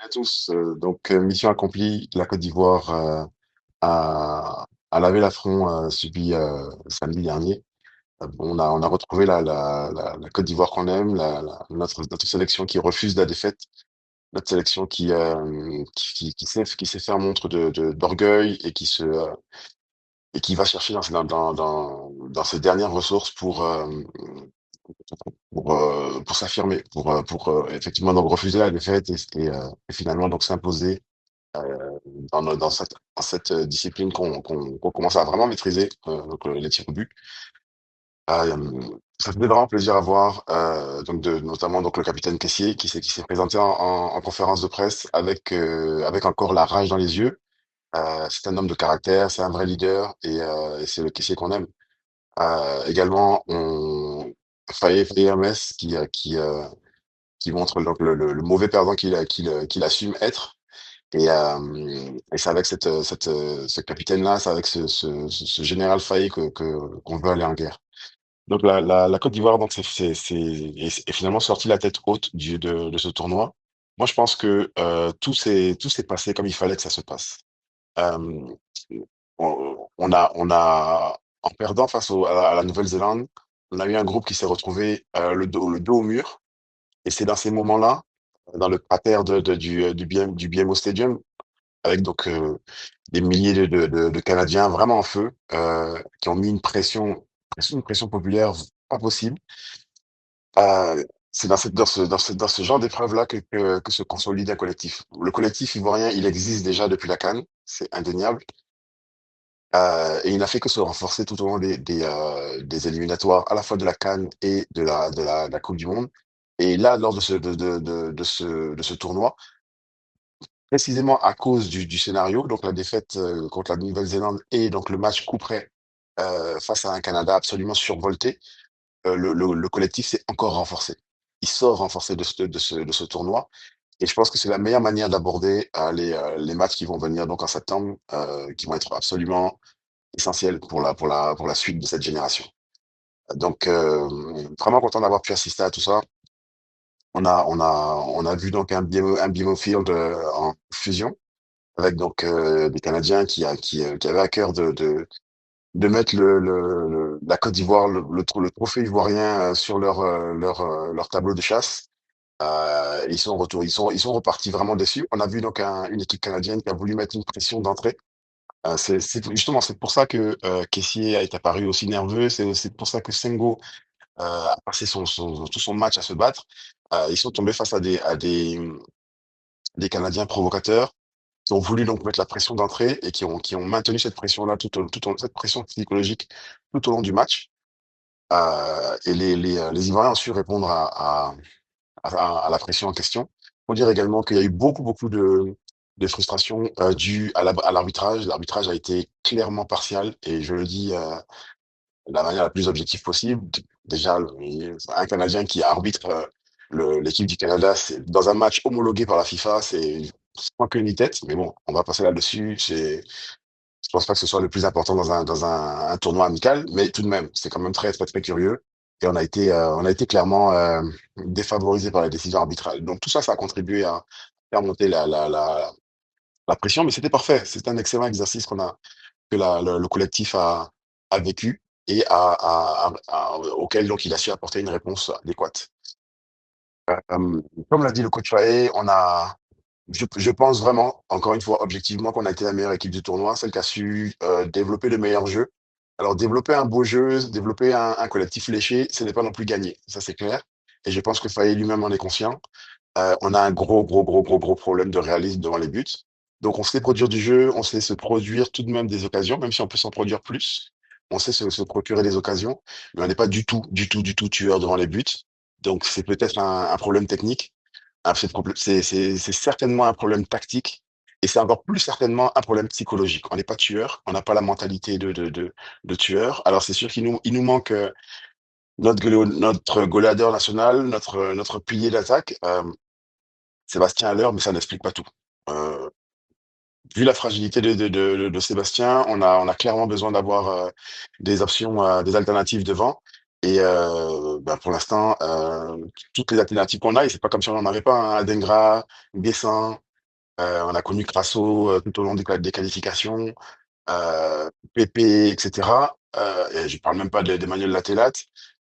À tous, mission accomplie, la Côte d'Ivoire a lavé l'affront subi samedi dernier. On a retrouvé la Côte d'Ivoire qu'on aime, notre sélection qui refuse la défaite, notre sélection qui sait faire montre d'orgueil et qui va chercher dans ses dernières ressources pour s'affirmer, pour effectivement donc refuser la défaite et finalement donc s'imposer dans cette discipline qu'on commence à vraiment maîtriser, les tirs au but. Ça fait vraiment plaisir à voir, notamment donc le capitaine Kessié qui s'est présenté en conférence de presse avec encore la rage dans les yeux. C'est un homme de caractère, c'est un vrai leader et c'est le Kessié qu'on aime. Également, Faye Hermès qui montre donc le mauvais perdant qu'il assume être. Et c'est avec ce capitaine-là, c'est avec ce général Faye qu'on veut aller en guerre. Donc la Côte d'Ivoire donc est finalement sortie la tête haute de ce tournoi. Moi, je pense que tout s'est passé comme il fallait que ça se passe. Euh, en perdant face à la Nouvelle-Zélande, on a eu un groupe qui s'est retrouvé le dos au mur. Et c'est dans ces moments-là, dans le cratère du BMO Stadium, avec des milliers de Canadiens vraiment en feu, qui ont mis une pression populaire pas possible. C'est dans ce genre d'épreuve-là que se consolide un collectif. Le collectif ivoirien, il existe déjà depuis la CAN, c'est indéniable. Et il n'a fait que se renforcer tout au long des éliminatoires, à la fois de la CAN et de la Coupe du Monde. Et là, lors de ce tournoi, précisément à cause du scénario, donc la défaite contre la Nouvelle-Zélande et donc le match coup près face à un Canada absolument survolté, le collectif s'est encore renforcé. Il sort renforcé de ce tournoi. Et je pense que c'est la meilleure manière d'aborder les matchs qui vont venir donc en septembre, qui vont être absolument essentiels pour la suite de cette génération. Donc, vraiment content d'avoir pu assister à tout ça. On a vu donc un BMO Field en fusion avec des Canadiens qui avaient à cœur de mettre la Côte d'Ivoire, le trophée ivoirien sur leur tableau de chasse. Ils sont repartis vraiment déçus. On a vu donc une équipe canadienne qui a voulu mettre une pression d'entrée. Justement, c'est pour ça que Kessié a été apparu aussi nerveux. C'est pour ça que Sengo a passé tout son match à se battre. Ils sont tombés face à des Canadiens provocateurs qui ont voulu donc mettre la pression d'entrée et qui ont maintenu cette pression-là cette pression psychologique tout au long du match. Et les Ivoiriens ont su répondre à la pression en question. Faut dire également qu'il y a eu beaucoup, beaucoup de frustration due à l'arbitrage. L'arbitrage a été clairement partial et je le dis de la manière la plus objective possible. Déjà, un Canadien qui arbitre l'équipe du Canada dans un match homologué par la FIFA, c'est sans queue ni tête. Mais bon, on va passer là-dessus. Je pense pas que ce soit le plus important dans un tournoi amical, mais tout de même, c'est quand même très, très, très curieux. Et on a été clairement défavorisé par la décision arbitrale. Donc tout ça, ça a contribué à faire monter la pression, mais c'était parfait. C'est un excellent exercice que le collectif a vécu et auquel donc il a su apporter une réponse adéquate. Comme l'a dit le coach Faé, je pense vraiment, encore une fois, objectivement, qu'on a été la meilleure équipe du tournoi, celle qui a su développer le meilleur jeu. Alors, développer un beau jeu, développer un collectif léché, ce n'est pas non plus gagné, ça c'est clair. Et je pense que Faye lui-même en est conscient. On a un gros, gros, gros, gros, gros problème de réalisme devant les buts. Donc, on sait produire du jeu, on sait se produire tout de même des occasions, même si on peut s'en produire plus. On sait se procurer des occasions, mais on n'est pas du tout, du tout, du tout tueur devant les buts. Donc, c'est peut-être un problème technique. C'est certainement un problème tactique et c'est encore plus certainement un problème psychologique. On n'est pas tueur, on n'a pas la mentalité de tueur. Alors c'est sûr qu'il nous manque notre goleador national, notre pilier d'attaque, Sébastien Haller, mais ça n'explique pas tout. Euh, Vu la fragilité de Sébastien, on a clairement besoin d'avoir des options, des alternatives devant. Et pour l'instant, toutes les alternatives qu'on a, et c'est pas comme si on n'en avait pas, hein, Adengra, Guessant. On a connu Crasso, tout au long des qualifications, Pépé, et cetera. Et je parle même pas d'Emmanuel Latelat.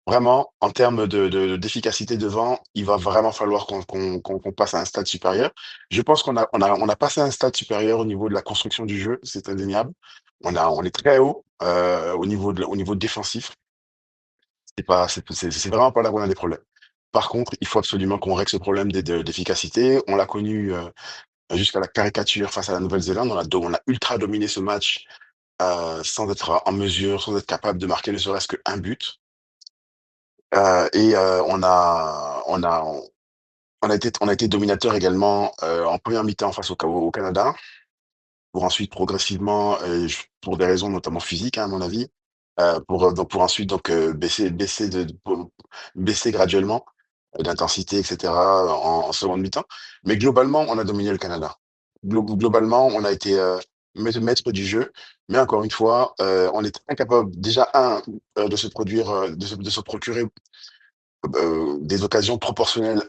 Vraiment, en termes d'efficacité devant, il va vraiment falloir qu'on passe à un stade supérieur. Je pense qu'on a passé un stade supérieur au niveau de la construction du jeu, c'est indéniable. On est très haut, au niveau défensif. C'est vraiment pas là où on a des problèmes. Par contre, il faut absolument qu'on règle ce problème d'efficacité. On l'a connu, jusqu'à la caricature face à la Nouvelle-Zélande. On a ultra dominé ce match, sans être en mesure, sans être capable de marquer ne serait-ce qu'un but. On a été dominateur également, en première mi-temps face au Canada, pour ensuite progressivement, pour des raisons notamment physiques, hein, à mon avis, pour ensuite baisser graduellement, d'intensité et cetera, en seconde mi-temps. Mais globalement, on a dominé le Canada. Globalement, on a été, maître du jeu, mais encore une fois, on est incapable déjà de se produire, de se procurer des occasions proportionnelles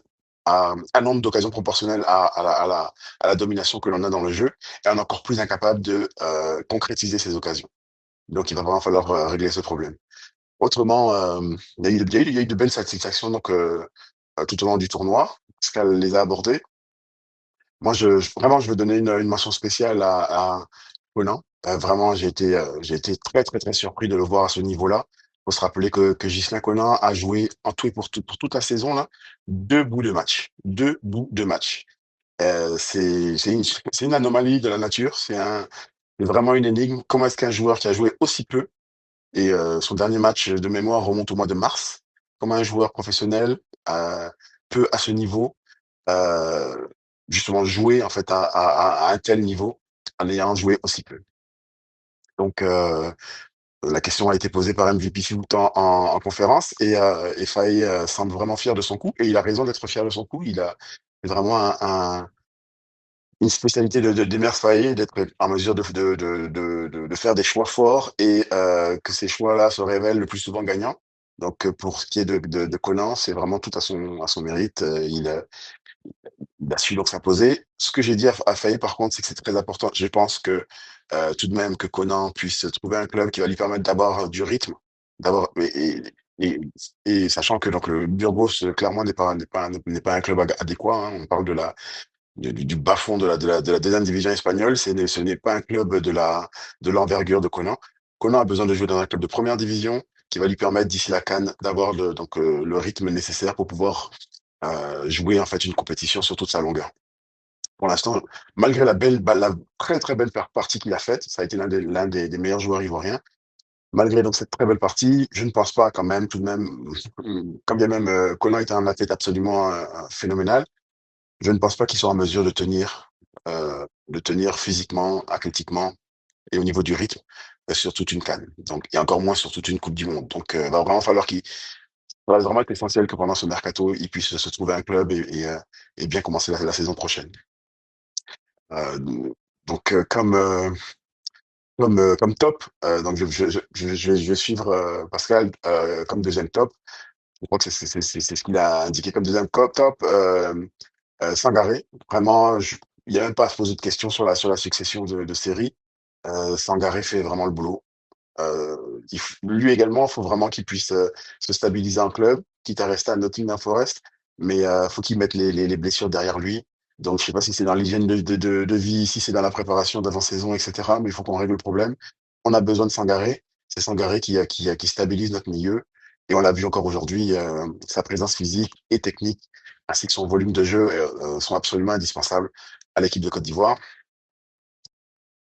à un nombre d'occasions proportionnelles à la domination que l'on a dans le jeu, et on est encore plus incapable de concrétiser ces occasions. Donc il va vraiment falloir régler ce problème. Autrement, il y a eu de belles satisfactions donc, tout au long du tournoi. Pascal les a abordées. Moi, vraiment, je veux donner une mention spéciale à Conan. Vraiment, j'ai été très, très, très surpris de le voir à ce niveau-là. Faut se rappeler que Ghislain Conan a joué en tout et pour toute la saison là, 2 bouts de match. 2 bouts de match. C'est une anomalie de la nature, c'est vraiment une énigme. Comment est-ce qu'un joueur qui a joué aussi peu, et son dernier match de mémoire remonte au mois de mars, comment un joueur professionnel, peut à ce niveau, heu, justement jouer en fait à un tel niveau en ayant joué aussi peu. Donc la question a été posée par MVP Foot en conférence, et Faé, semble vraiment fier de son coup, et il a raison d'être fier de son coup. C'est vraiment une spécialité d'Emer Faé d'être en mesure de faire des choix forts, et que ces choix-là se révèlent le plus souvent gagnants. Donc pour ce qui est de Conan, c'est vraiment tout à son mérite. Il a su donc s'imposer. Ce que j'ai dit à Faye, par contre, c'est que c'est très important. Je pense que tout de même que Conan puisse trouver un club qui va lui permettre d'avoir du rythme, d'avoir et, et sachant que donc le Burgos clairement n'est pas un club adéquat, hein. On parle du bas-fond de la deuxième division espagnole. Ce n'est pas un club de l'envergure de Conan. Conan a besoin de jouer dans un club de première division qui va lui permettre d'ici la CAN d'avoir le rythme nécessaire pour pouvoir jouer en fait une compétition sur toute sa longueur. Pour l'instant, malgré la très très belle partie qu'il a faite, ça a été l'un des meilleurs joueurs ivoiriens. Malgré donc cette très belle partie, je ne pense pas quand même, tout de même, quand bien même Conan est un athlète absolument phénoménal, je ne pense pas qu'il soit en mesure de tenir physiquement, athlétiquement et au niveau du rythme, sur toute une CAN. Donc, et encore moins sur toute une Coupe du Monde. Donc, va vraiment falloir ça va vraiment être essentiel que pendant ce mercato, il puisse se trouver un club, et bien commencer la saison prochaine. Euh, donc, comme top, donc je vais suivre Pascal comme deuxième top. Je crois que c'est ce qu'il a indiqué comme deuxième top. Sangaré, vraiment, il n'y a même pas à se poser de questions sur la succession de séries. Sangaré fait vraiment le boulot. Lui également, il faut vraiment qu'il puisse se stabiliser en club, quitte à rester à Nottingham Forest, mais faut qu'il mette les blessures derrière lui. Donc, je sais pas si c'est dans l'hygiène de vie, si c'est dans la préparation d'avant-saison, etc., mais il faut qu'on règle le problème. On a besoin de Sangaré. C'est Sangaré qui stabilise notre milieu. Et on l'a vu encore aujourd'hui, sa présence physique et technique, ainsi que son volume de jeu, sont absolument indispensables à l'équipe de Côte d'Ivoire.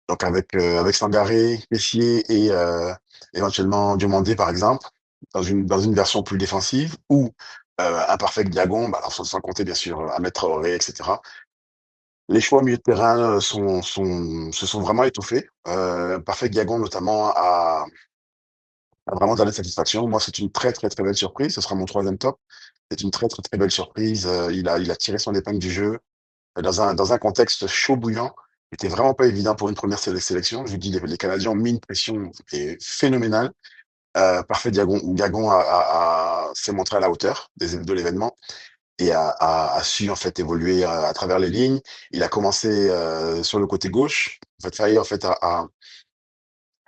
Donc avec Sangaré, Kessié et éventuellement Diomandé, par exemple, dans une version plus défensive, ou un parfait Diagon, bah, alors sans compter bien sûr Ahmed Traoré, et cetera. Les choix au milieu de terrain se sont vraiment étoffés. Parfait Diagon notamment a vraiment donné satisfaction. Moi, c'est une très, très, très belle surprise. Ce sera mon troisième top. C'est une très, très, très belle surprise. Il a tiré son épingle du jeu dans un contexte chaud bouillant. C'était vraiment pas évident pour une première sélection. Je vous dis, les Canadiens ont mis une pression phénoménale. Parfait Diagon s'est montré à la hauteur de l'événement. et a su en fait évoluer à travers les lignes. Il a commencé sur le côté gauche. En fait, Faye en fait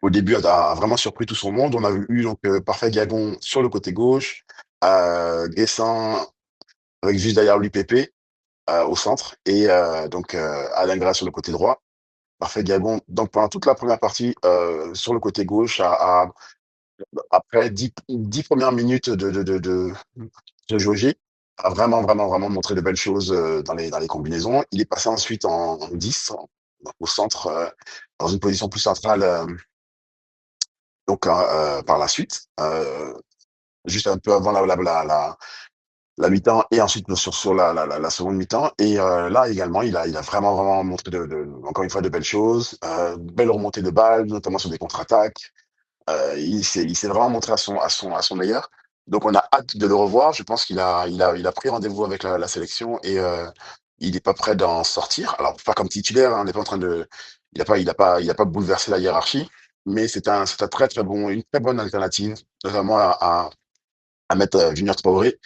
au début a vraiment surpris tout son monde. On a eu donc Parfait Gagon sur le côté gauche, Guessant avec juste derrière lui Pépé au centre et donc Alain Gras sur le côté droit. Parfait Gabon, donc pendant toute la première partie, sur le côté gauche, après 10 premières minutes de jauger, a vraiment, vraiment, vraiment montré de belles choses dans les combinaisons. Il est passé ensuite en 10, au centre, dans une position plus centrale, donc par la suite, juste un peu avant la mi-temps et ensuite sur la seconde mi-temps. Et là également, il a vraiment, vraiment montré encore une fois de belles choses, belle remontée de balles, notamment sur des contre-attaques. Il s'est vraiment montré à son meilleur. Donc on a hâte de le revoir. Je pense il a pris rendez-vous avec la sélection et il n'est pas prêt d'en sortir. Alors pas comme titulaire, hein, on n'est pas en train de, il a pas bouleversé la hiérarchie, mais c'est un très très bon, une très bonne alternative, notamment à mettre Junior Traoré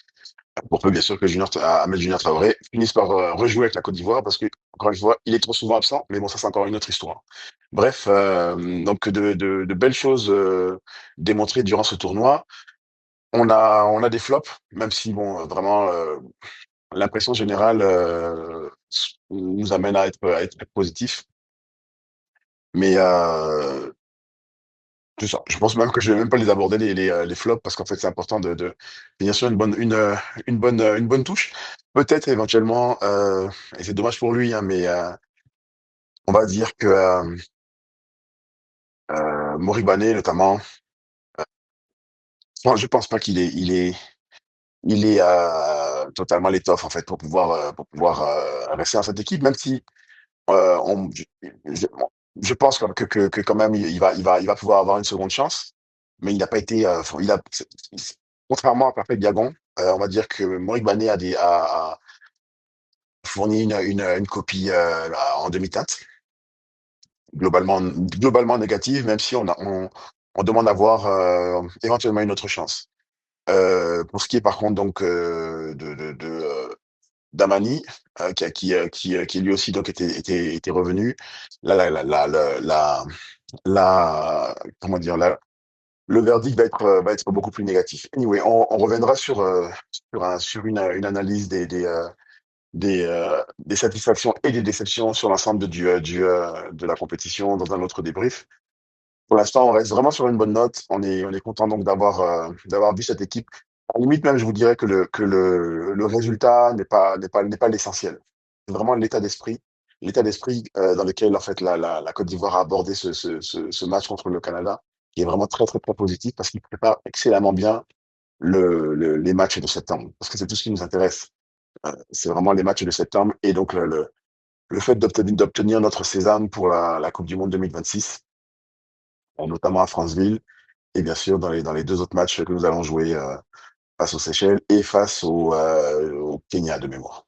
pour peu bien sûr que Ahmed Junior Traoré finisse par rejouer avec la Côte d'Ivoire parce que, encore une fois, il est trop souvent absent, mais bon, ça c'est encore une autre histoire. Bref, donc de belles choses démontrées durant ce tournoi. On a des flops, même si bon, vraiment, l'impression générale nous amène à être positif. Mais c'est ça. Je pense même que je vais même pas les aborder les flops parce qu'en fait c'est important de finir sur une bonne touche. Peut-être éventuellement, et c'est dommage pour lui, hein, mais on va dire que Moribane notamment, moi, je pense pas il est totalement l'étoffe en fait pour pouvoir rester dans cette équipe, même si je je pense que quand même il va pouvoir avoir une seconde chance, mais il n'a pas été, contrairement à Perfect Diagon, on va dire que Morick Bané a fourni une copie en demi-teinte, globalement négative, même si on demande à voir éventuellement une autre chance. Pour ce qui est par contre donc Damani, qui lui aussi donc était revenu. Là, comment dire, le verdict va être beaucoup plus négatif. Anyway, on reviendra sur une analyse des satisfactions et des déceptions sur l'ensemble de la compétition dans un autre débrief. Pour l'instant, on reste vraiment sur une bonne note. On est content donc d'avoir vu cette équipe. À la limite même, je vous dirais le résultat n'est pas l'essentiel. C'est vraiment l'état d'esprit dans lequel en fait la Côte d'Ivoire a abordé ce match contre le Canada, qui est vraiment très très très positif parce qu'il prépare excellemment bien les matchs de septembre. Parce que c'est tout ce qui nous intéresse. C'est vraiment les matchs de septembre et donc le fait d'obtenir notre sésame pour la Coupe du Monde 2026, notamment à Franceville, et bien sûr dans les deux autres matchs que nous allons jouer face aux Seychelles et face au Kenya de mémoire.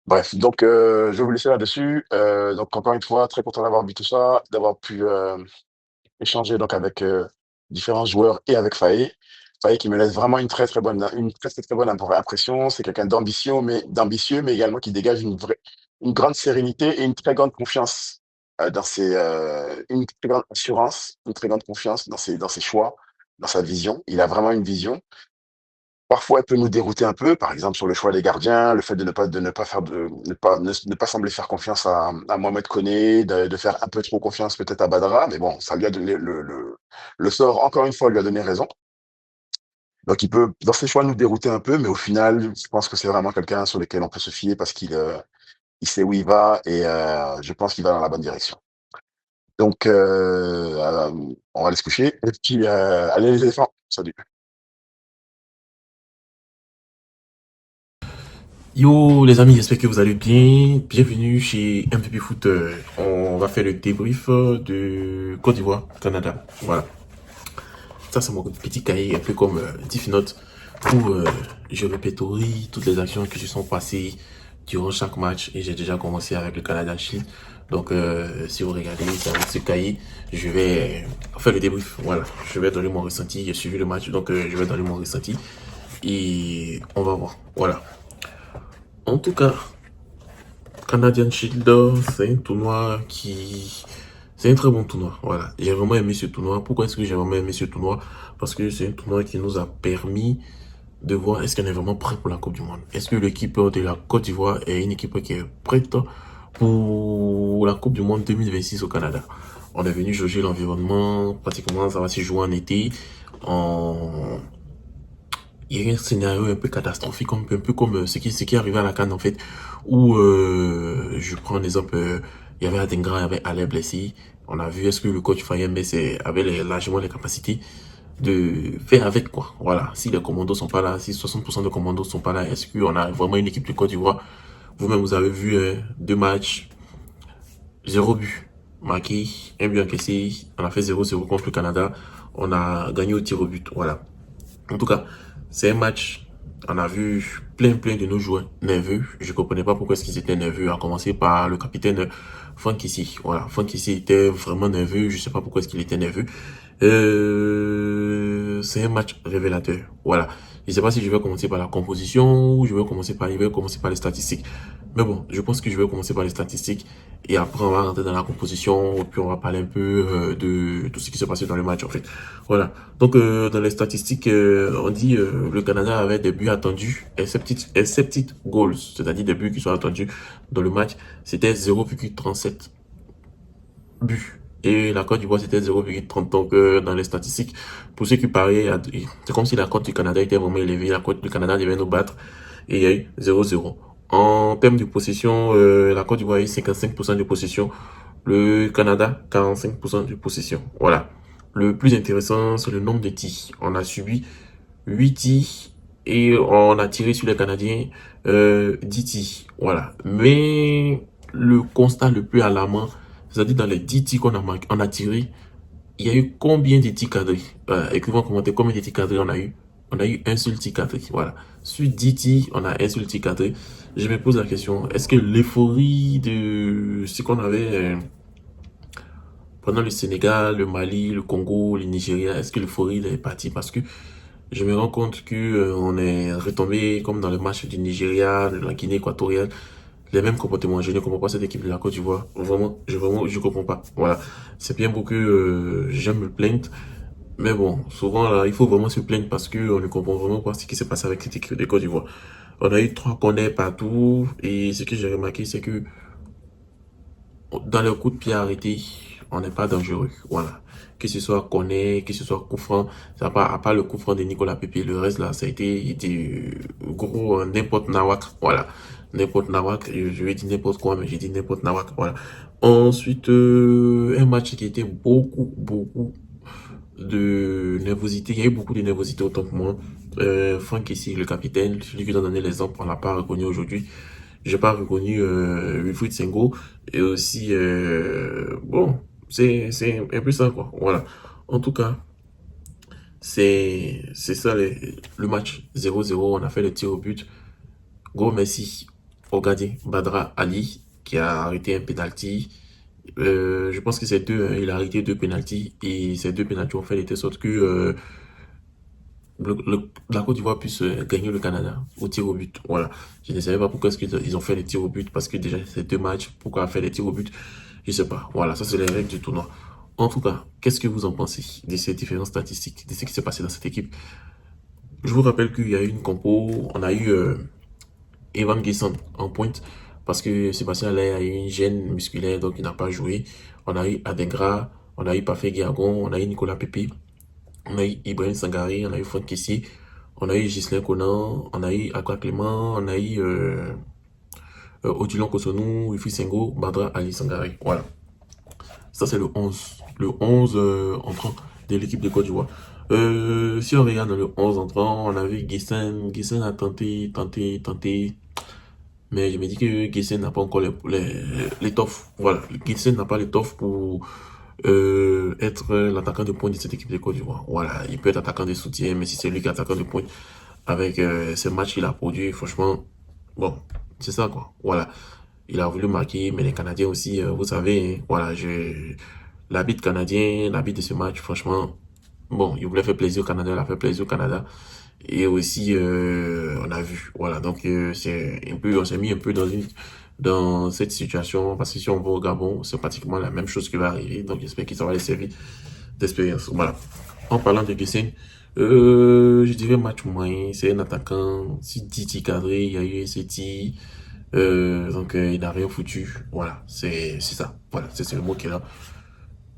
Bref, donc je vais vous laisser là-dessus. Donc encore une fois, très content d'avoir vu tout ça, d'avoir pu échanger donc avec différents joueurs et avec Faye. Faye qui me laisse vraiment une très très, très bonne impression. C'est quelqu'un d'ambitieux, mais également qui dégage une grande sérénité et une très grande confiance une très grande assurance, une très grande confiance dans ses choix, dans sa vision. Il a vraiment une vision. Parfois, elle peut nous dérouter un peu, par exemple sur le choix des gardiens, le fait de ne pas faire ne pas sembler faire confiance à Mohamed Koné, de faire un peu trop confiance peut-être à Badara, mais bon, ça lui a donné le sort, encore une fois, lui a donné raison. Donc il peut, dans ses choix, nous dérouter un peu, mais au final, je pense que c'est vraiment quelqu'un sur lequel on peut se fier parce il sait où il va et je pense qu'il va dans la bonne direction. Donc, on va aller se coucher et puis allez les éléphants, salut. Yo les amis, j'espère que vous allez bien. Bienvenue chez MVP Foot. On va faire le débrief de Côte d'Ivoire, Canada. Voilà. Ça c'est mon petit cahier, un peu comme Tiff Note, où je répertorie toutes les actions qui se sont passées durant chaque match. Et j'ai déjà commencé avec le Canada-Chine. Donc si vous regardez, c'est avec ce cahier, je vais faire le débrief. Voilà. Je vais donner mon ressenti. J'ai suivi le match, donc je vais donner mon ressenti. Et on va voir. Voilà. En tout cas, Canadian Shield, c'est un tournoi qui... C'est un très bon tournoi, voilà. J'ai vraiment aimé ce tournoi. Pourquoi est-ce que j'ai vraiment aimé ce tournoi? Parce que c'est un tournoi qui nous a permis de voir est-ce qu'on est vraiment prêt pour la Coupe du Monde. Est-ce que l'équipe de la Côte d'Ivoire est une équipe qui est prête pour la Coupe du Monde 2026 au Canada. On est venu jauger l'environnement, pratiquement ça va se jouer en été. En... Il y a un scénario un peu catastrophique, un peu comme ce qui est arrivé à la CAN en fait, où je prends un exemple, il y avait Adengra, il y avait Alain blessé. On a vu est-ce que le coach Fayembe avait largement les capacités de faire avec quoi. Voilà, si les commandos sont pas là, si 60% des commandos sont pas là, est-ce qu'on a vraiment une équipe de Côte d'Ivoire? Vous-même, vous avez vu deux matchs, zéro but marqué, un but encaissé, on a fait 0-0 contre le Canada, on a gagné au tir au but, voilà. En tout cas, c'est un match, on a vu plein de nos joueurs nerveux. Je ne comprenais pas pourquoi est-ce qu'ils étaient nerveux, à commencer par le capitaine Franck ici. Voilà, Franck ici était vraiment nerveux, je ne sais pas pourquoi est-ce qu'il était nerveux. C'est un match révélateur, voilà. Je ne sais pas si je vais commencer par la composition ou je vais commencer par les statistiques. Mais bon, je pense que je vais commencer par les statistiques et après on va rentrer dans la composition et puis on va parler un peu de tout ce qui s'est passé dans le match en fait. Voilà. Donc dans les statistiques, on dit le Canada avait des buts attendus, accepted goals, c'est-à-dire des buts qui sont attendus dans le match, c'était 0,37 buts. Et la Côte d'Ivoire, c'était 0,30. Donc, dans les statistiques, pour ceux qui pariaient, c'est comme si la Côte du Canada était vraiment élevée. La Côte du Canada devait nous battre. Et il y a eu 0-0. En termes de possession, la Côte d'Ivoire a eu 55% de possession. Le Canada, 45% de possession. Voilà. Le plus intéressant, c'est le nombre de tirs. On a subi 8 tirs et on a tiré sur les Canadiens 10 tirs. Voilà. Mais le constat le plus alarmant, c'est-à-dire dans les 10 tirs on a tiré, il y a eu combien de tirs cadrés? Écrivez en commentaire combien de tirs cadrés on a eu. On a eu un seul tir cadré. Voilà. Sur 10 tirs, on a un seul tir cadré. Je me pose la question, est-ce que l'euphorie de ce qu'on avait pendant le Sénégal, le Mali, le Congo, le Nigeria, est-ce que l'euphorie est partie? Parce que je me rends compte que on est retombé comme dans le match du Nigeria, de la Guinée équatoriale, les mêmes comportements. Je ne comprends pas cette équipe de la Côte d'Ivoire. Vraiment, je comprends pas. Voilà. C'est bien beau que j'aime me plaindre. Mais bon, souvent, là, il faut vraiment se plaindre parce que on ne comprend vraiment pas ce qui s'est passé avec cette équipe de Côte d'Ivoire. On a eu 3 corners partout. Et ce que j'ai remarqué, c'est que dans le coup de pied arrêté, on n'est pas dangereux. Voilà. Que ce soit corner, que ce soit coup franc, ça part, à part le coup franc de Nicolas Pepe, le reste là, ça a été gros, n'importe nawak. Voilà. N'importe nawak, je vais dire n'importe quoi, mais j'ai dit n'importe nawak. Voilà. Ensuite, un match qui était beaucoup de nervosité. Il y a eu beaucoup de nervosité autant que moi. Franck ici, le capitaine, celui qui t'a donné l'exemple, on l'a pas reconnu aujourd'hui. J'ai pas reconnu Wilfried Senghor. Et aussi, bon, c'est un peu ça, quoi. Voilà. En tout cas, c'est ça le match 0-0. On a fait le tir au but. Gros merci au gardien Badra Ali qui a arrêté un penalty. Je pense que c'est deux, hein, il a arrêté 2 penalties et ces 2 penalties ont fait de telle sorte que la Côte d'Ivoire puisse gagner le Canada au tir au but. Voilà. Je ne savais pas pourquoi est-ce qu'ils ont fait les tirs au but parce que déjà c'est 2 matchs. Pourquoi faire les tirs au but? Je sais pas. Voilà, ça c'est les règles du tournoi. En tout cas, qu'est-ce que vous en pensez de ces différentes statistiques, de ce qui s'est passé dans cette équipe? Je vous rappelle qu'il y a eu une compo. On a eu Evan Gesson en pointe parce que Sébastien Allaire a eu une gêne musculaire donc il n'a pas joué. On a eu Adengra, on a eu Parfait Guiagon, on a eu Nicolas Pepe, on a eu Ibrahim Sangari, on a eu Franck Kessié, on a eu Ghislain Conan, on a eu Aqua Clément, on a eu Odilon Kosonou, Wifi Sengo, Badra Ali Sangari. Voilà. Ça, c'est le 11. Le 11 entrant de l'équipe de Côte d'Ivoire. Si on regarde dans le 11 entrant, on a vu Guessin. Guessin a tenté. Mais je me dis que Guessin n'a pas encore l'étoffe. Voilà. Guessin n'a pas l'étoffe pour être l'attaquant de pointe de cette équipe de Côte d'Ivoire. Voilà. Il peut être attaquant de soutien, mais si c'est lui qui est attaquant de pointe avec ce match qu'il a produit, franchement, bon, c'est ça quoi. Voilà. Il a voulu marquer, mais les Canadiens aussi, vous savez, hein, voilà, l'habit canadien, l'habit de ce match, franchement, bon, il voulait faire plaisir au Canada, il a fait plaisir au Canada. Et aussi, on a vu, voilà. Donc, c'est un peu, on s'est mis un peu dans cette situation parce que si on va au Gabon, c'est pratiquement la même chose qui va arriver. Donc, j'espère que ça va les servir d'expérience. Voilà. En parlant de Guessing, je dirais match moyen. C'est un attaquant. Si Titi cadré, il y a eu Seti. Donc, il n'a rien foutu. Voilà. C'est ça. Voilà. C'est le mot qui est là.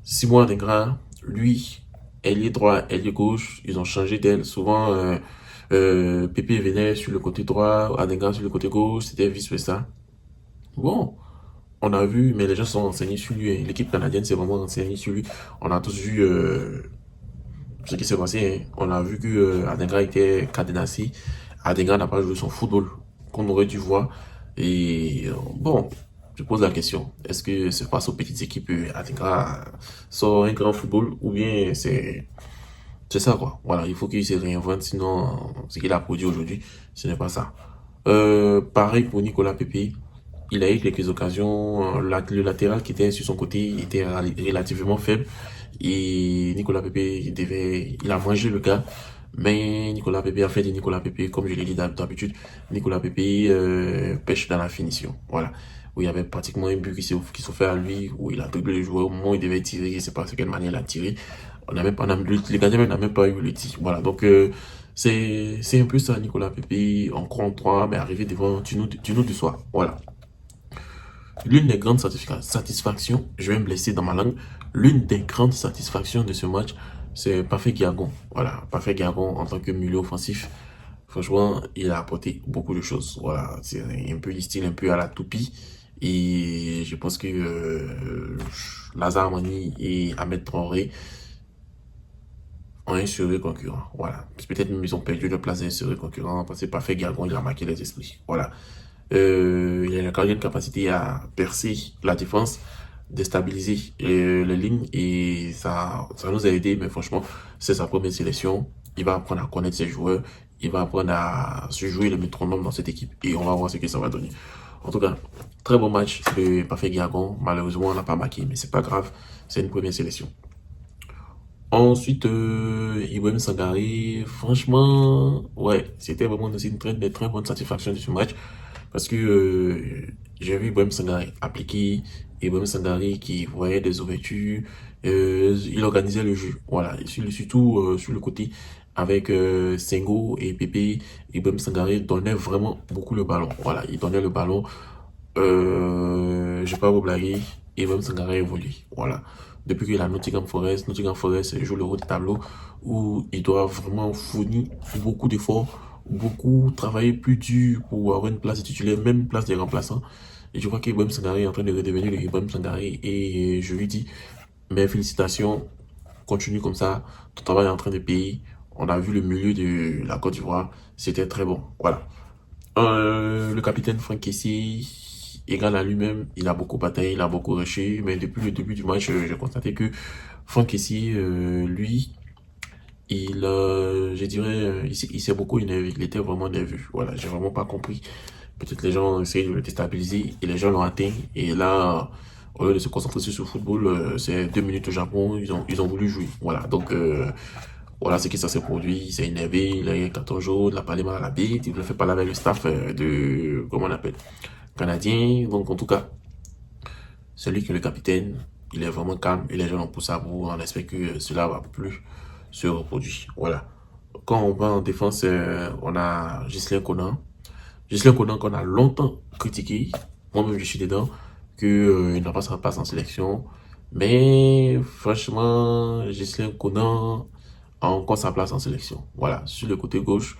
Simon Adingra, lui, ailier droit, ailier gauche, ils ont changé d'aile. Souvent, Pépé venait sur le côté droit, Adingra sur le côté gauche, c'était vice-versa. Bon, on a vu, mais les gens sont renseignés sur lui. L'équipe canadienne s'est vraiment renseignée sur lui. On a tous vu ce qui s'est passé. Hein. On a vu que Adingra était cadenassé. Adingra n'a pas joué son football qu'on aurait dû voir. Et bon, je pose la question. Est-ce que c'est face aux petites équipes Adingra sort un grand football ou bien c'est ça quoi. Voilà, il faut qu'il se réinvente sinon ce qu'il a produit aujourd'hui, ce n'est pas ça. Pareil pour Nicolas Pepe. Il a eu quelques occasions. Le latéral qui était sur son côté était relativement faible. Et Nicolas Pepe, il a mangé le gars. Mais Nicolas Pepe a fait de Nicolas Pepe, comme je l'ai dit d'habitude, Nicolas Pepe pêche dans la finition. Voilà. Où il y avait pratiquement un but qui s'est fait à lui, où il a dribblé le joueur au moment où il devait tirer, je ne sais pas de quelle manière il a tiré. On n'a même pas, le gardien n'a même pas eu le tir. Voilà. Donc, c'est un peu ça, Nicolas Pepe. On croit en toi, mais arrivé devant, tu nous déçois. Voilà. L'une des grandes satisfactions, je vais me blesser dans ma langue, l'une des grandes satisfactions de ce match, c'est Parfait Guiagon. Voilà, Parfait Guiagon en tant que milieu offensif, franchement, il a apporté beaucoup de choses. Voilà, c'est un peu du style un peu à la toupie. Et je pense que Lazare Mani et Ahmed Traoré ont un sérieux concurrent. Voilà. Peut-être même ils ont perdu leur place d'un sérieux concurrent parce que Parfait Guiagon, il a marqué les esprits. Voilà. Il a quand même une capacité à percer la défense, déstabiliser les lignes et ça nous a aidé. Mais franchement, c'est sa première sélection. Il va apprendre à connaître ses joueurs. Il va apprendre à se jouer le métronome dans cette équipe et on va voir ce que ça va donner. En tout cas, très bon match de Parfait Guiagon. Malheureusement, on n'a pas marqué, mais c'est pas grave. C'est une première sélection. Ensuite, Ibrahim Sangare, franchement, ouais, c'était vraiment aussi une très bonne satisfaction de ce match. Parce que j'ai vu Ibrahim Sangare appliquer, Ibrahim Sangare qui voyait des ouvertures, il organisait le jeu. Voilà, et surtout sur le côté avec Sengo et Pepe, Ibrahim Sangare donnait vraiment beaucoup le ballon. Voilà, il donnait le ballon. Je vais pas vous blaguer, Ibrahim Sangare évolue. Voilà. Depuis qu'il a Nottingham Forest joue le haut de tableau où il doit vraiment fournir beaucoup d'efforts, beaucoup travailler plus dur pour avoir une place de titulaire, même une place des remplaçants. Et je vois qu'Ibrahim Sangare est en train de redevenir le Ibrahim Sangare et je lui dis, mes félicitations, continue comme ça, ton travail est en train de payer. On a vu le milieu de la Côte d'Ivoire, c'était très bon. Voilà. Le capitaine Franck Kessié, égal à lui-même, il a beaucoup bataillé, il a beaucoup rushé, mais depuis le début du match, j'ai constaté que Franck Kessié, lui, je dirais, il s'est beaucoup énervé, il était vraiment nerveux. Voilà, j'ai vraiment pas compris. Peut-être les gens essayent de le déstabiliser et les gens l'ont atteint. Et là, au lieu de se concentrer sur le football, c'est 2 minutes au Japon, ils ont voulu jouer. Voilà, donc voilà ce qui ça s'est produit. Il s'est énervé, il a eu un carton jaune, il a parlé mal à la bête, il ne fait pas avec le staff de, comment on appelle, canadien. Donc en tout cas, celui qui est le capitaine, il est vraiment calme et les gens l'ont poussé à bout. On espère que cela va plus se reproduire. Voilà. Quand on va en défense, on a Ghislain Conan. Ghislain Conan qu'on a longtemps critiqué, moi-même je suis dedans, qu'il n'a pas sa place en sélection. Mais franchement, Ghislain Conan a encore sa place en sélection. Voilà, sur le côté gauche,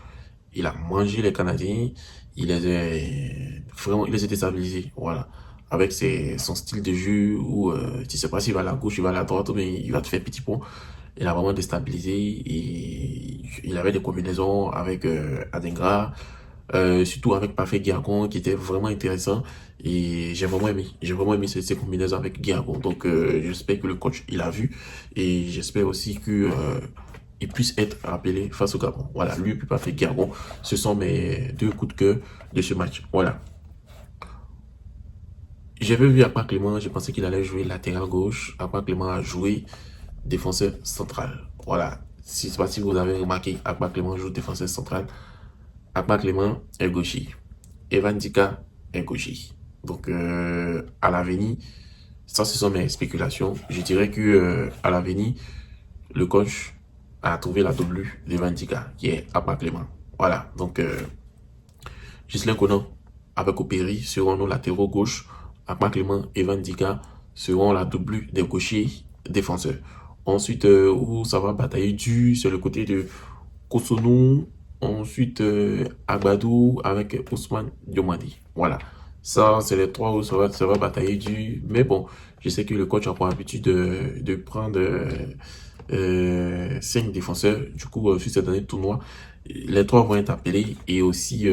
il a mangé les Canadiens, il les a déstabilisés. Voilà, avec son style de jeu où tu sais pas s'il va à la gauche, il va à la droite, mais il va te faire petit pont. Il a vraiment déstabilisé et il avait des combinaisons avec Adingra, surtout avec Parfait Guiagon qui était vraiment intéressant et j'ai vraiment aimé ces combinaisons avec Guiagon. Donc j'espère que le coach il a vu et j'espère aussi que il puisse être rappelé face au Gabon. Voilà, lui et puis Parfait Guiagon, ce sont mes deux coups de cœur de ce match. Voilà. J'avais vu Akpa Clément, je pensais qu'il allait jouer latéral gauche. Akpa Clément a joué défenseur central. Voilà. si c'est pas si vous avez remarqué, Akba Clément joue défenseur central. Akba Clément est gaucher. Evan Dika est gaucher. Donc, à l'avenir, ça, ce sont mes spéculations. Je dirais que à l'avenir, le coach a trouvé la doublure d'Evan Dika, qui est Akba Clément. Voilà. Donc, Ghislain Conan avec Opéry seront nos latéraux gauche. Akba Clément et Evan Dika seront la doublure des gauchers défenseurs. Ensuite, où ça va batailler dur, c'est le côté de Kosonou. Ensuite, Agbadou avec Ousmane Diomandi. Voilà. Ça, c'est les trois où ça va batailler dur. Mais bon, je sais que le coach a pour habitude de prendre 5 défenseurs. Du coup, sur ce dernier tournoi, les trois vont être appelés et aussi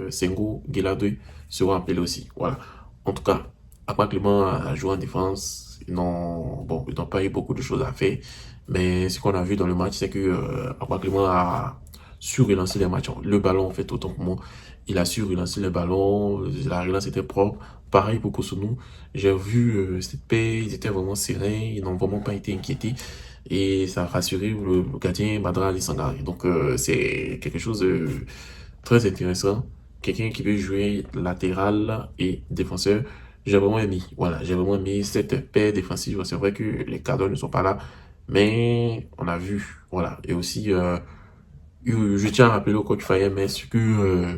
Sengo, Gueladeux seront appelés aussi. Voilà. En tout cas, Akba Clément a joué en défense. Ils n'ont pas eu beaucoup de choses à faire. Mais ce qu'on a vu dans le match, c'est que Akba Clément a su relancer les matchs. Le ballon, en fait, autant pour moi, il a su relancer le ballon. La relance était propre. Pareil pour Kosunou. J'ai vu cette paix, ils étaient vraiment sereins. Ils n'ont vraiment pas été inquiétés. Et ça a rassuré le gardien Badra Ali Sangare. Donc, c'est quelque chose de très intéressant. Quelqu'un qui veut jouer latéral et défenseur. J'ai vraiment aimé. Voilà, j'ai vraiment aimé cette paire défensive. C'est vrai que les cadres ne sont pas là. Mais on a vu. Voilà. Et aussi, je tiens à rappeler au coach Fayem, est-ce que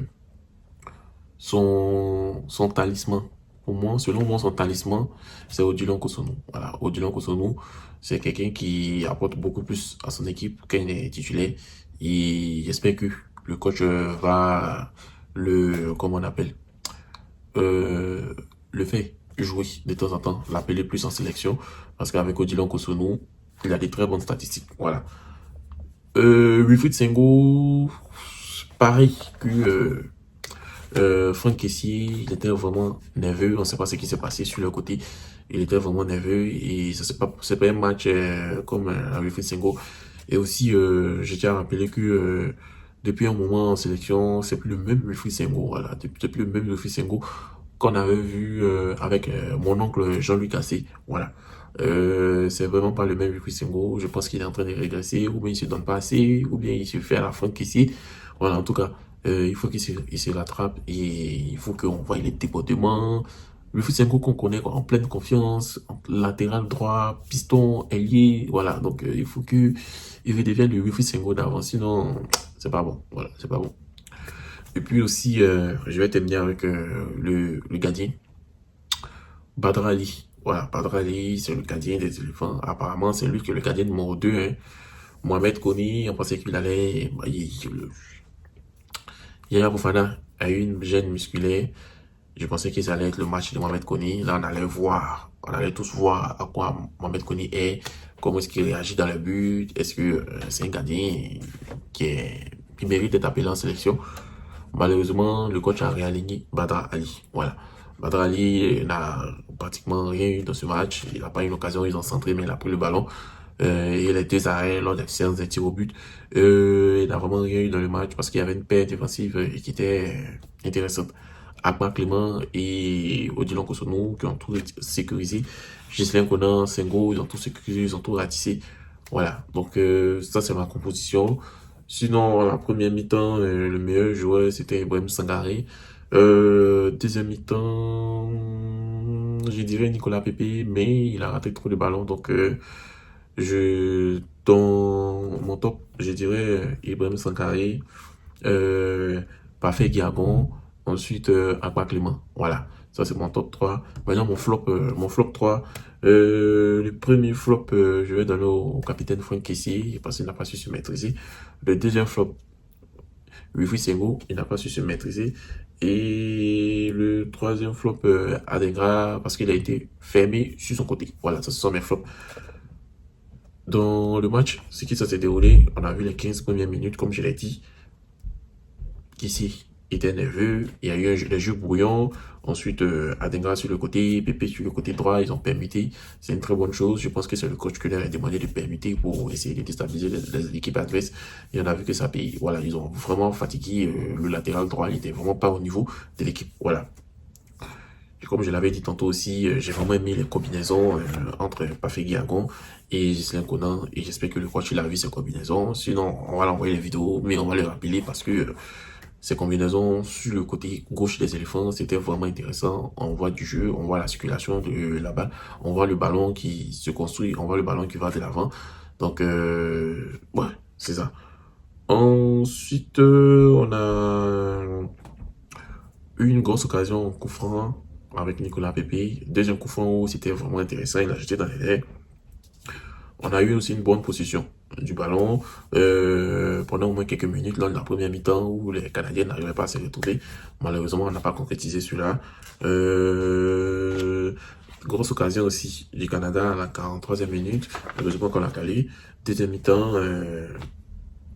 son talisman, pour moi, selon moi, son talisman, c'est Odilon Kosonou. Voilà, Odilon Kosonou, c'est quelqu'un qui apporte beaucoup plus à son équipe quand il est titulaire. Et j'espère que le coach va comment on appelle, euh, le fait jouer de temps en temps, l'appeler plus en sélection, parce qu'avec Odilon Kosonou, il a des très bonnes statistiques. Voilà. Wilfried Sengo, pareil que Franck Kessié, il était vraiment nerveux. On ne sait pas ce qui s'est passé sur le côté. Il était vraiment nerveux et ça c'est pas un match comme avec Sengo. Et aussi, je tiens à rappeler que depuis un moment en sélection, c'est plus le même Wilfried Sengo. Voilà, c'est plus le même Wilfried Sengo qu'on avait vu avec mon oncle Jean-Louis Cassé. Voilà. C'est vraiment pas le même Wilfried Sengo. Je pense qu'il est en train de régresser, ou bien il se donne pas assez, ou bien il se fait à la Franck Kessié. Voilà, en tout cas. Il faut il se rattrape et il faut qu'on voie les débordements. Le foot, c'est un coup qu'on connaît quoi, en pleine confiance, en latéral droit, piston, ailier, voilà. Donc il faut que il redevienne le Wilfried Sengo d'avant, sinon c'est pas bon. Voilà, c'est pas bon. Et puis aussi, je vais terminer avec le gardien, Badra Ali. Voilà, Badra Ali, c'est le gardien des éléphants. Apparemment, c'est lui qui est le gardien numéro 2. Hein. Mohamed Koni, on pensait qu'il allait. Yaya Fofana a eu une gêne musculaire. Je pensais que ça allait être le match de Mohamed Koni. Là, on allait tous voir à quoi Mohamed Koni est, comment est-ce qu'il réagit dans le but. Est-ce que c'est un gardien qui mérite d'être appelé en sélection? Malheureusement, le coach a réaligné Badra Ali. Voilà. Badra Ali n'a pratiquement rien eu dans ce match. Il n'a pas eu l'occasion, ils ont centré, mais il a pris le ballon. Et les deux arrêts lors des séances de tir au but. Il n'a vraiment rien eu dans le match parce qu'il y avait une paire défensive qui était intéressante. Akba Clément et Odilon Kosonou qui ont tout sécurisé. Ghislain Conan, Sengo, ils ont tout sécurisé, ils ont tout ratissé. Voilà, donc ça c'est ma composition. Sinon, la première mi-temps, le meilleur joueur c'était Ibrahim Sangaré. Deuxième mi-temps, je dirais Nicolas Pepe, mais il a raté trop de ballons, donc dans mon top, je dirais Ibrahim Sangaré, Parfait Guiagon, ensuite Akba Clément. Voilà, ça c'est mon top 3. Maintenant mon flop 3. Le premier flop, je vais donner au capitaine Franck Kessié parce qu'il n'a pas su se maîtriser. Le deuxième flop, Wilfried Sengo, il n'a pas su se maîtriser. Et le troisième flop, Adengra, parce qu'il a été fermé sur son côté. Voilà, ça ce sont mes flops. Dans le match, ce qui s'est déroulé, on a vu les 15 premières minutes, comme je l'ai dit. Ici, était nerveux, il y a eu les jeux brouillons. Ensuite, Adenga sur le côté, Pépé sur le côté droit, ils ont permuté. C'est une très bonne chose. Je pense que c'est le coach qui leur a demandé de permuter pour essayer de déstabiliser l'équipe adverse. Et on a vu que ça paye. Voilà, ils ont vraiment fatigué le latéral droit. Il était vraiment pas au niveau de l'équipe. Voilà. comme je l'avais dit tantôt aussi, j'ai vraiment aimé les combinaisons entre Bafegui Agon et Ghislain Conan. Et j'espère que le coach il a vu ces combinaisons. Sinon, on va l'envoyer les vidéos, mais on va les rappeler parce que ces combinaisons sur le côté gauche des éléphants, c'était vraiment intéressant. On voit du jeu, on voit la circulation de la balle, on voit le ballon qui se construit, on voit le ballon qui va de l'avant. Donc, ouais, c'est ça. Ensuite, on a eu une grosse occasion au coup franc avec Nicolas Pepe. Deuxième coup franc où c'était vraiment intéressant, il a jeté dans les airs. On a eu aussi une bonne position du ballon pendant au moins quelques minutes lors de la première mi-temps où les Canadiens n'arrivaient pas à se retrouver. Malheureusement, on n'a pas concrétisé celui-là. Grosse occasion aussi du Canada à la 43e minute. Heureusement qu'on l'a calé. Deuxième mi-temps,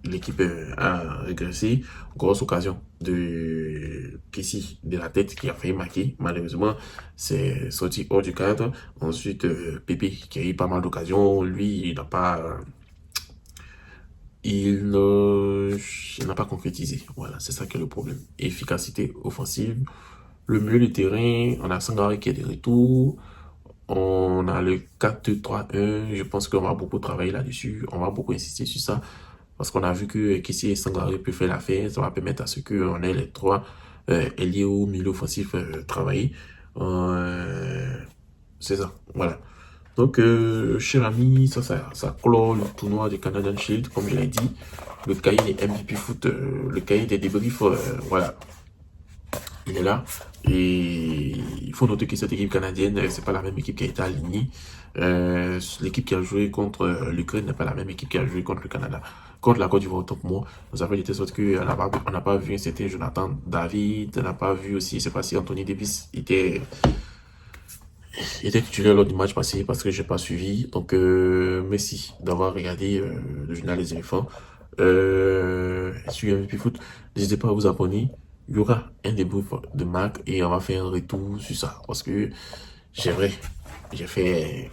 l'équipe a régressé. Grosse occasion de Kessie de la tête qui a failli marquer. Malheureusement, c'est sorti hors du cadre. Ensuite, Pépé qui a eu pas mal d'occasions. Lui, il n'a pas... il n'a pas concrétisé. Voilà, c'est ça qui est le problème. Efficacité offensive. Le milieu de terrain, on a Sangaré qui est de retour. On a le 4-2-3-1. Je pense qu'on va beaucoup travailler là-dessus. On va beaucoup insister sur ça. Parce qu'on a vu que Kessie et Sangaré peuvent faire l'affaire. Ça va permettre à ce qu'on ait les trois ailiers au milieu offensif travailler. C'est ça. Voilà. Donc, cher ami, ça clôt le tournoi du Canadian Shield, comme je l'ai dit. Le cahier des MVP Foot, le cahier des débriefs, voilà, il est là. Et il faut noter que cette équipe canadienne, c'est pas la même équipe qui a été alignée. L'équipe qui a joué contre l'Ukraine n'est pas la même équipe qui a joué contre le Canada. Contre la Côte d'Ivoire, autant pour moi, nous avons été sorte qu'on n'a pas vu un certain Jonathan David, on n'a pas vu aussi, c'est pas si Anthony Davis était titulaire lors du match passé parce que j'ai pas suivi. Donc, merci d'avoir regardé le journal des éléphants. Sur MVP Foot, n'hésitez pas à vous abonner. Il y aura un débrief de Marc et on va faire un retour sur ça parce que j'ai vrai, j'ai fait,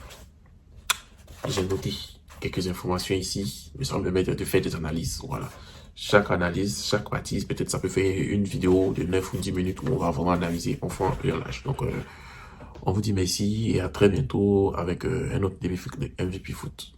j'ai noté quelques informations ici. Il me semble mettre de faire des analyses. Voilà. Chaque analyse, chaque partie, peut-être ça peut faire une vidéo de 9 ou 10 minutes où on va vraiment analyser en fond et en lâche. Donc, on vous dit merci et à très bientôt avec un autre débrief de MVP Foot.